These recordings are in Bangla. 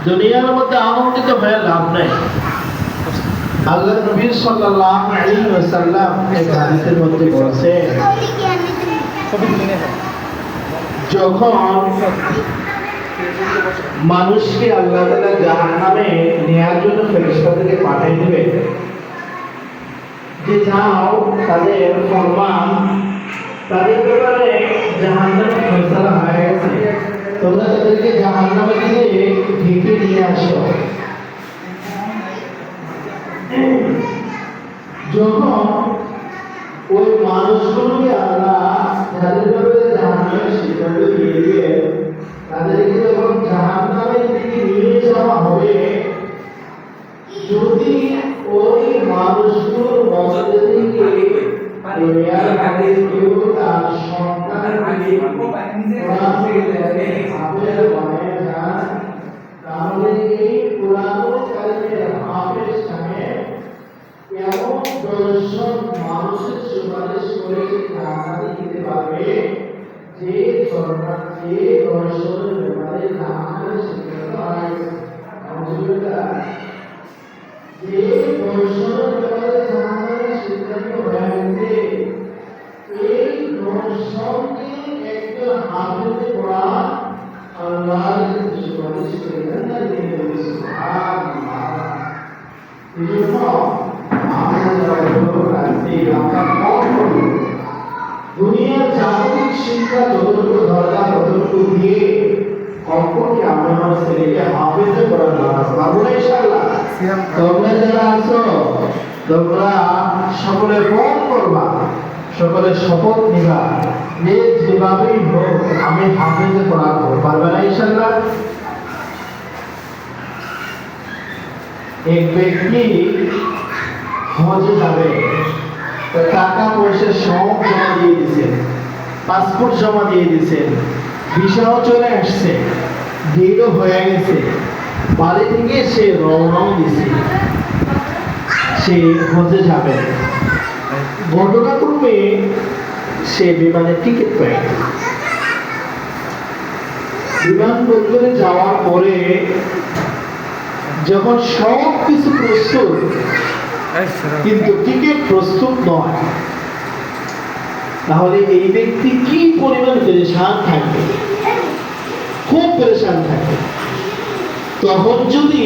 দুনিয়ার মধ্যে আনন্দিত হয়ে লাভ নেই। আল্লাহ নবী সাল্লাল্লাহু আলাইহি ওয়াসাল্লাম এক হাদিসের মধ্যে বলেছেন, যখন মানুষকে আল্লাহ তাআলা জাহান্নামে নেওয়ার জন্য ফেরেশতাদেরকে পাঠিয়ে দিবে, যে যাও তাদের ফরমান, তাদের ব্যাপারে জাহান্নামে ফয়সালা হয়ে গেছে, তোমরা তাদেরকে জাহান্নামে দিয়ে ঢেকে নিয়ে আসো। যখন ওই মানুষগুলোকে আল্লাহ যাদের ব্যাপারে জাহান্নামে সিদ্ধান্ত দিয়ে দিবে, তাদেরকে যখন জাহান্নামের দিকে নিয়ে যাওয়া হবে, যদি ওই মানুষগুলোর মধ্যে থেকে দুনিয়ার মধ্যে কেউ তার সন্তানকে হাফেজ বানায় যান, তাহলে এই কোরআন কারিমের হাফেজ সাহেব এমন 10জন মানুষের সুপারিশ করে জান্নাতে যেতে পারবে, যে সরকার যে 10জনের ব্যাপারে জাহান্নামে সিদ্ধান্ত হয়। আলহামদুলিল্লাহ, যে 10জনের ব্যাপারে জাহান্নামে সিদ্ধান্ত হয়েছে, এই 10জনকে একজন হাফেজ কোরআন আল্লাহর সুপারিশ করে জান্নাতে নিয়ে যাবে। সুবহানাল্লাহ। এজন্য দুনিয়ার জাগতিক শিক্ষা যতটুকু দরকার ততটুকু দিয়ে কমপক্ষে আমরা আমার ছেলেকে হাফেজে করার ব্যবস্থা পাবো না ইনশাআল্লাহ। তোমরা যারা আছো, তোমরা সকলে ফোন করবা, সকলে শপথ নিবা যে যেভাবেই হোক আমি হাফেজে করাবো। পারবে না ইনশাআল্লাহ? এক ব্যক্তি হজে যাবে, টাকা পয়সা সব জমা দিয়ে দিয়েছেন, পাসপোর্ট জমা দিয়ে দিয়েছেন, ভিসাও চলে আসছে, ডেটও হয়ে গেছে, বাড়ি থেকে সে রওনাও দিছে, সে হজে যাবে। ঘটনাক্রমে সে বিমানের টিকিট পায়। বিমানবন্দরে যাওয়ার পরে যখন সব কিছু প্রস্তুত, কিন্তু টিকিট প্রস্তুত নয়, তাহলে এই ব্যক্তি কি পরিমাণ পেরেশান থাকবে, খুব পেরেশান থাকবে। তখন যদি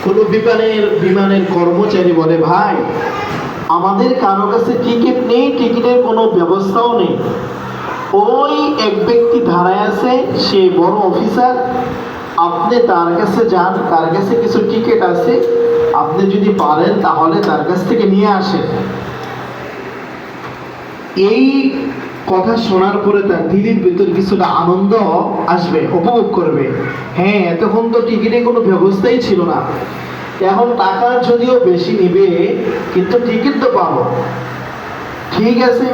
কোনো বিমানের কর্মচারী বলে, ভাই আমাদের কারো কাছে টিকিট নেই, টিকিটের কোনো ব্যবস্থাও নেই, ওই এক ব্যক্তি দাঁড়ায় আছে, সে বড় অফিসার, আপনি তার কাছে যান, তার কাছে কিছু টিকিট আছে, আপনি যদি পারেন তাহলে তার কাছ থেকে নিয়ে আসেন। এই কথা শোনার পরে তার দিলের ভিতর কিছুটা আনন্দ আসবে, উপভোগ করবে। হ্যাঁ, এতক্ষণ তো টিকিটের কোনো ব্যবস্থাই ছিল না, এখন টাকা যদিও বেশি নিবে কিন্তু টিকিট তো পাবো। ঠিক আছে,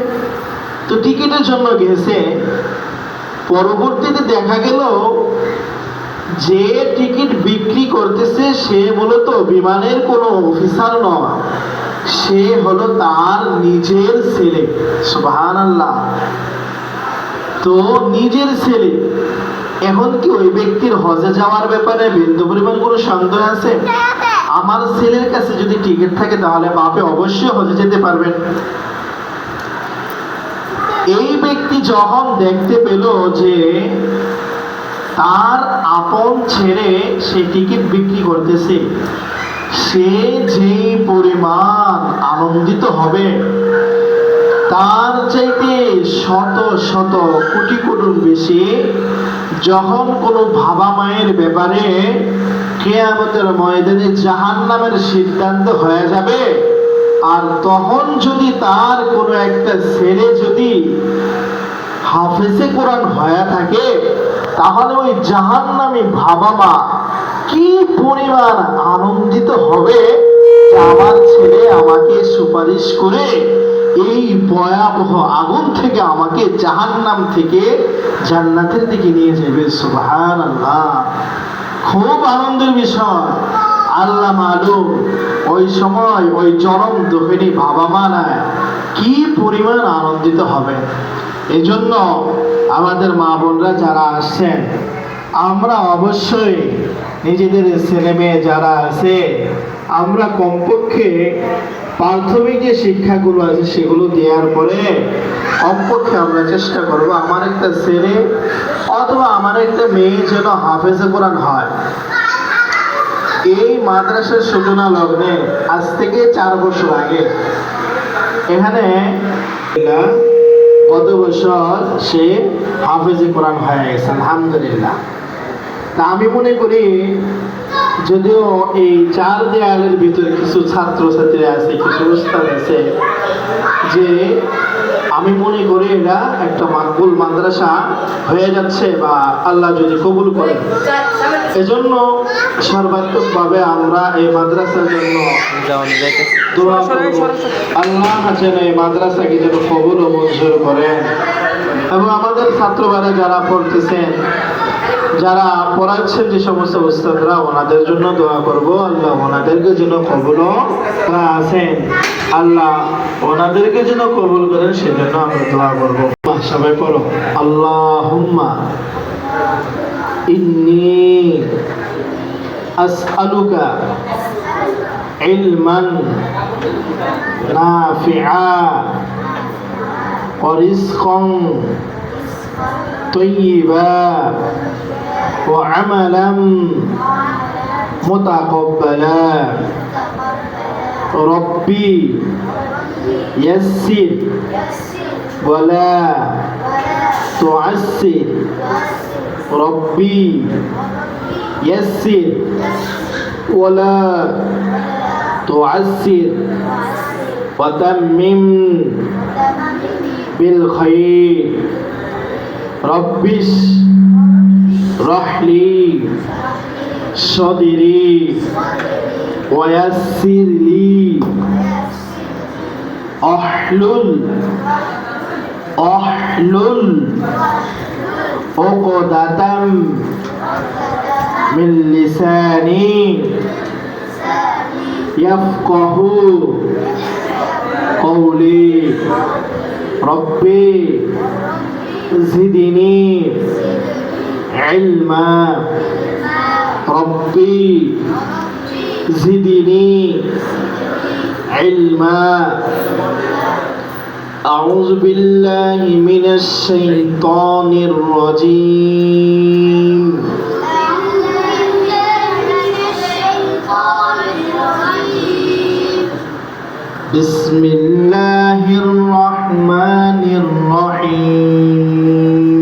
তো টিকিটের জন্য গেছে। পরবর্তীতে দেখা গেল যে টিকিট বিক্রি করতেছে সে মূলত বিমানের কোনো অফিসার নয়, সে হলো তার নিজের ছেলে। সুবহানাল্লাহ। তো নিজের ছেলে। এখন কি ওই ব্যক্তির হজে যাওয়ার ব্যাপারে বিন্দু পরিমাণ কোনো সন্দেহ আছে? আমার ছেলের কাছে যদি টিকিট থাকে তাহলে বাপে অবশ্যই হজে যেতে পারবেন। এই ব্যক্তি যখন দেখতে পেল যে তার আপন ছেড়ে সে টিকিট বিক্রি করতেছে, সে যে পরিমাণ আনন্দিত হবে তার চাইতে শত শত কোটি কোটি বেশি যখন কোনো বাবা মায়ের ব্যাপারে কিয়ামতের ময়দানে জাহান্নামের সিদ্ধান্ত হয়ে যাবে। আর তখন যদি তার কোনো একটা ছেলে যদি হাফেজে কোরআন হয়ে থাকে, তাহলে ওই জাহান্নামী বাবা মা কি পরিমাণ আনন্দিত হবে যে আমার ছেলে আমাকে সুপারিশ করে এই ভয়াবহ আগুন থেকে আমাকে জাহান্নাম থেকে জান্নাতের দিকে নিয়ে যাবে। সুবহানাল্লাহ। খুব আনন্দের বিষয়। আল্লাহ মালুম ওই সময় ওই জনম দুঃখিনী বাবা মারা কি পরিমাণ আনন্দিত হবে। এজন্য আমাদের মা বোনরা যারা আসছেন, আমরা অবশ্যই নিজেদের ছেলে মেয়ে যারা আছে আমরা কমপক্ষে প্রাথমিক যে শিক্ষাগুলো আছে সেগুলো দেওয়ার পরে কমপক্ষে আমরা চেষ্টা করব আমার একটা ছেলে অথবা আমার একটা মেয়ে যেন হাফেজে কোরআন হয়। এই মাদ্রাসার সূচনা লগ্নে আজ থেকে 4 বছর আগে এখানে গত বছর সে হাফেজে কোরআন হয়ে গেছে আলহামদুলিল্লাহ। তা আমি মনে করি যদিও এই 4 দেয়ালের ভিতরে কিছু ছাত্রছাত্রী আছে, কিছু উস্তাদ আছে, যে আমি মনে করি এটা একটা মাকবুল মাদ্রাসা হয়ে যাচ্ছে বা আল্লাহ যদি কবুল করেন। এজন্য সর্বাত্মকভাবে আমরা এই মাদ্রাসার জন্য দোয়া করব, আল্লাহ যেন এই মাদ্রাসাকে যেন কবুল ও মঞ্জুর করেন। এবং আমাদের ছাত্রবারা যারা পড়তেছেন, যারা পড়াচ্ছেন যে সমস্ত উস্তাদরা, ওনাদের জন্য দোয়া করব, আল্লাহ ওনাদেরকে যেন কবুল আছেন, আল্লাহ ওনাদেরকে যেন কবুল করেন, সেজন্য আমরা দোয়া করব। সবাই পড়ো, আল্লাহুম্মা ইন্নী আসআলুকা ইলমান নাফিআ ওয়া রিজকান তাইয়্যিবা ওয়া আমালান মুতাকাব্বালা। রব্বি ইয়াসসির ওয়া লা তুআসসির। রব্বি ইয়াসসির ওয়া লা তুআসসির ওয়া তাম্মিম বিল খায়র। রব্বিশ রাহলি সাদরি ওয়া ইয়াসসির লি আহলুল উকদাতাম মিন লিসানি ইয়াফকাহু কওলি। রব্বি জিদনি ইলমা। রব্বি জিদনি ইলমা। أعوذ بالله من الشيطان الرجيم. بسم الله الرحمن الرحيم.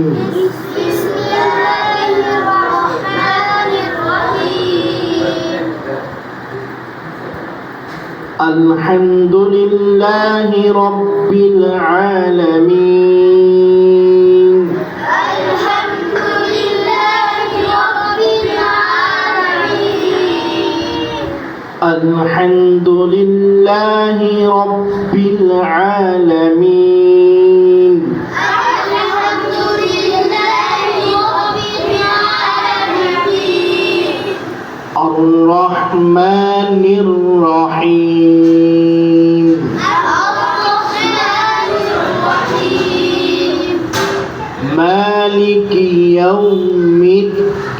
الحمد لله رب العالمين. الحمد لله رب العالمين. الحمد لله رب العالمين. الحمد لله رب العالمين. الرحمن الرحيم. الرحمن الرحيم. مالك يوم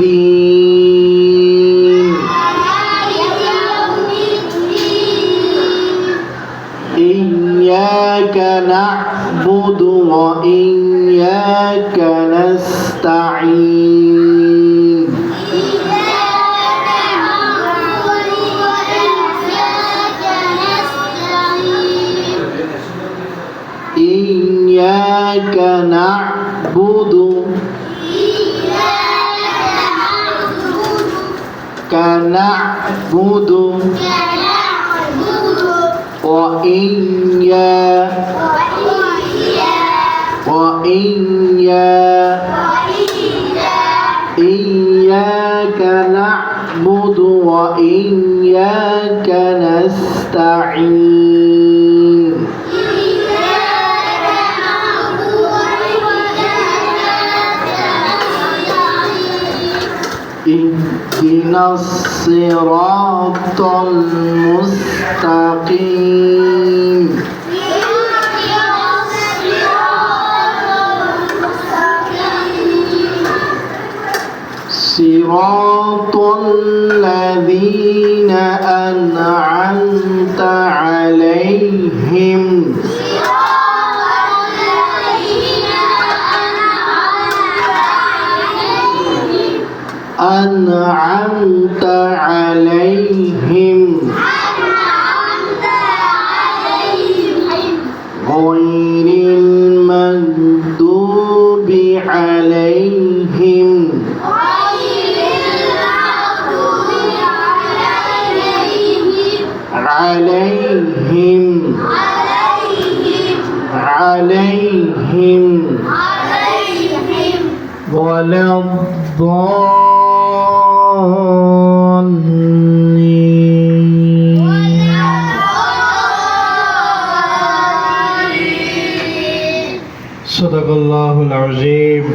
الدين. مالك يوم الدين. إياك نعبد وإياك نستعين. إياك نعبد وإياك نستعين. إياك نعبد كنعبد إياك نعبد وإياك نستعين. اهدنا الصراط المستقيم. صراط الذين أنعمت عليهم أنعمت عليهم غير المغضوب عليهم ولا الضالين صدق الله العظيم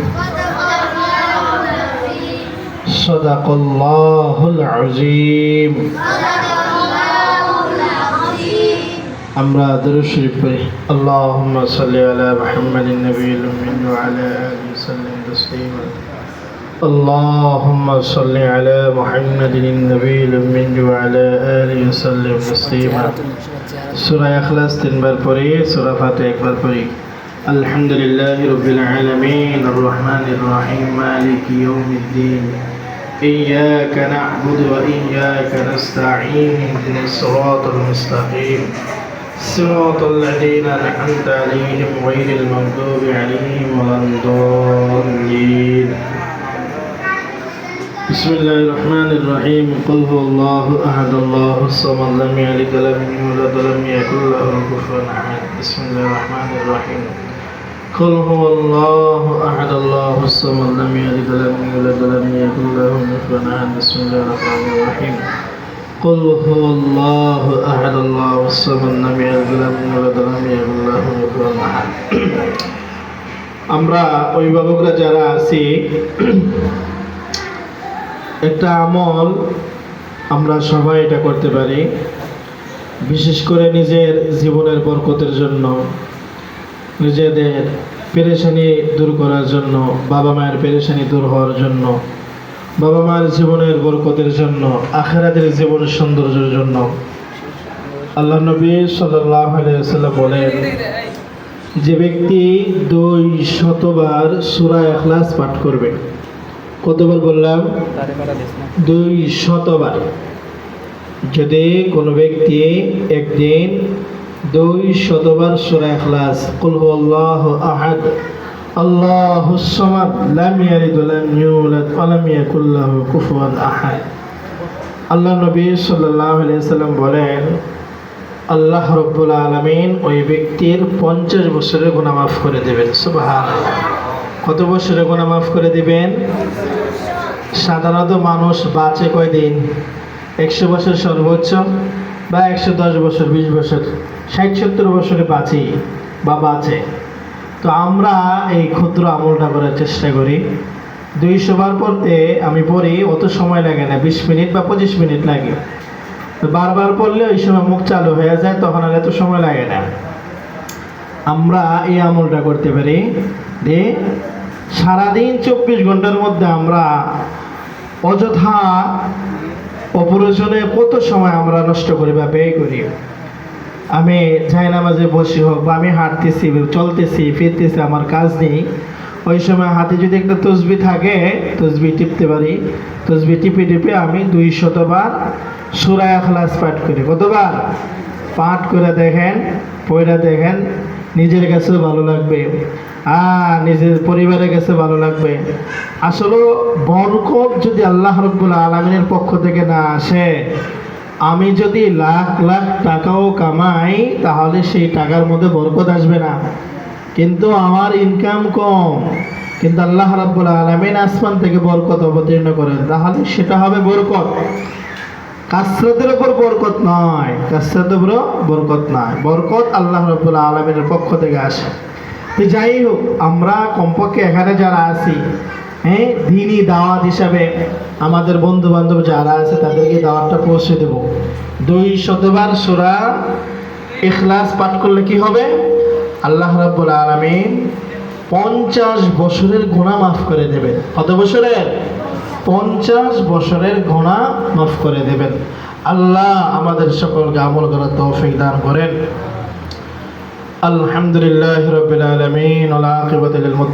صدق الله العظيم আমরা দরুদ শরীফ পড়ি আল্লাহুম্মা সাল্লি আলা মুহাম্মাদিন নাবিয়্যিল উম্মি ওয়া আলা আলিহি সাল্লাম তাসলিমা আল্লাহুম্মা সাল্লি আলা মুহাম্মাদিন নাবিয়্যিল উম্মি ওয়া আলা আলিহি সাল্লাম তাসলিমা সূরা ইখলাস তিনবার পড়ি সূরা ফাতিহা একবার পড়ি আলহামদুলিল্লাহি রাব্বিল আলামিন আর রহমানির রহিম মালিকি ইয়াউমিদ্দিন إياك نعبد وإياك نستعين اهدنا الصراط المستقيم صراط الذين أنعمت عليهم غير المغضوب عليهم ولا الضالين بسم الله الرحمن الرحيم قل هو الله أحد الله الصمد لم يلد ولم يولد ولم يكن له كفوا أحد بسم الله الرحمن الرحيم قل هو الله أحد الله الصمد لم يلد ولم يولد ولم يكن له كفوا أحد بسم الله الرحمن الرحيم قل هو الله أحد الله الصمد لم يلد ولم يولد ولم يكن له كفوا أحد আমরা অভিভাবকরা যারা আছি একটা আমল আমরা সবাই এটা করতে পারি বিশেষ করে নিজের জীবনের বরকতের জন্য নিজেদের পেরেশানি দূর করার জন্য বাবা মায়ের পেরেশানি দূর হওয়ার জন্য বাবা মায়ের জীবনের বরকতের জন্য আখিরাতের জীবনের সৌন্দর্যের জন্য আল্লাহ নবী সাল্লাল্লাহু আলাইহি ওয়াসাল্লাম বলেন যে ব্যক্তি 200 বার সূরা ইখলাস পাঠ করবে কতবার বললাম 200 বার যদি কোনো ব্যক্তি একদিন 200 বার সূরা ইখলাস কুল হুয়াল্লাহু আহাদ আল্লাহুস সামাদ লাম ইয়ালিদ ওয়া লাম ইউলাদ ওয়া লাম ইয়াকুল লাহু কুফুয়ান আহাদ আল্লাহ নবী সাল্লাল্লাহু আলাইহি ওয়াসাল্লাম বলেন আল্লাহ রাব্বুল আলামিন ওই ব্যক্তির 50 বছরের গুনাহ মাফ করে দেবেন সুবহানাল্লাহ কত বছরের গুনাহ মাফ করে দিবেন সাধারণত মানুষ বাঁচে কয়দিন 100 বছর সর্বোচ্চ বা 110 বছর 20 বছর 60-70 বছরে বাঁচি বা বাঁচে তো আমরা এই ক্ষুদ্র আমলটা করার চেষ্টা করি 200 বার পড়তে আমি পড়ি অত সময় লাগে না 20 মিনিট বা 25 মিনিট লাগে বারবার পড়লে ওই সময় মুখ চালু হয়ে যায় তখন আর এত সময় লাগে না আমরা এই আমলটা করতে পারি যে সারাদিন 24 ঘন্টার মধ্যে আমরা অযথা অপরিজনে কত সময় আমরা নষ্ট করি বা ব্যয় করি আমি জায়নামাজে বসি হোক বা আমি হাঁটতেছি চলতেছি ফিরতেছি আমার কাজ নেই ওই সময় হাতে যদি একটা তসবিহ থাকে তসবিহ টিপতে পারি তসবিহ টিপে টিপে আমি 200 বার সূরা ইখলাস পাঠ করি কতবার পাঠ করে দেখেন পড়ে দেখেন নিজের কাছে ভালো লাগবে নিজের পরিবারের কাছে ভালো লাগবে আসলে বরকত যদি আল্লাহ রাব্বুল আলামিনের পক্ষ থেকে না আসে আমি যদি লাখ লাখ টাকাও কামাই তাহলে সেই টাকার মধ্যে বরকত আসবে না কিন্তু আমার ইনকাম কম কিন্তু আল্লাহ রাব্বুল আলামিন আসমান থেকে বরকত অবতীর্ণ করেন তাহলে সেটা হবে বরকত কাসরাতের উপর বরকত নয় কাসরাতের উপর বরকত নয় বরকত আল্লাহ রাব্বুল আলামিনের পক্ষ থেকে আসে তো যাই হোক আমরা কমপক্ষে এখানে যারা আছি দ্বীনি দাওয়াত হিসাবে আমাদের বন্ধু বান্ধব যারা আছে তাদেরকে দাওয়াতটা পৌঁছে দেব 200 বার সূরা ইখলাস পাঠ করলে কি হবে আল্লাহ রাব্বুল আলামিন 50 বছরের গুনাহ মাফ করে দেবেন কত বছরের 50 বছরের গুনাহ মাফ করে দেবেন। আল্লাহ আমাদের সকলকে আমল করার তৌফিক দান করেন। আলহামদুলিল্লাহি রাব্বিল আলামিন ওয়া আকিবাতুল মুত্তাকিন।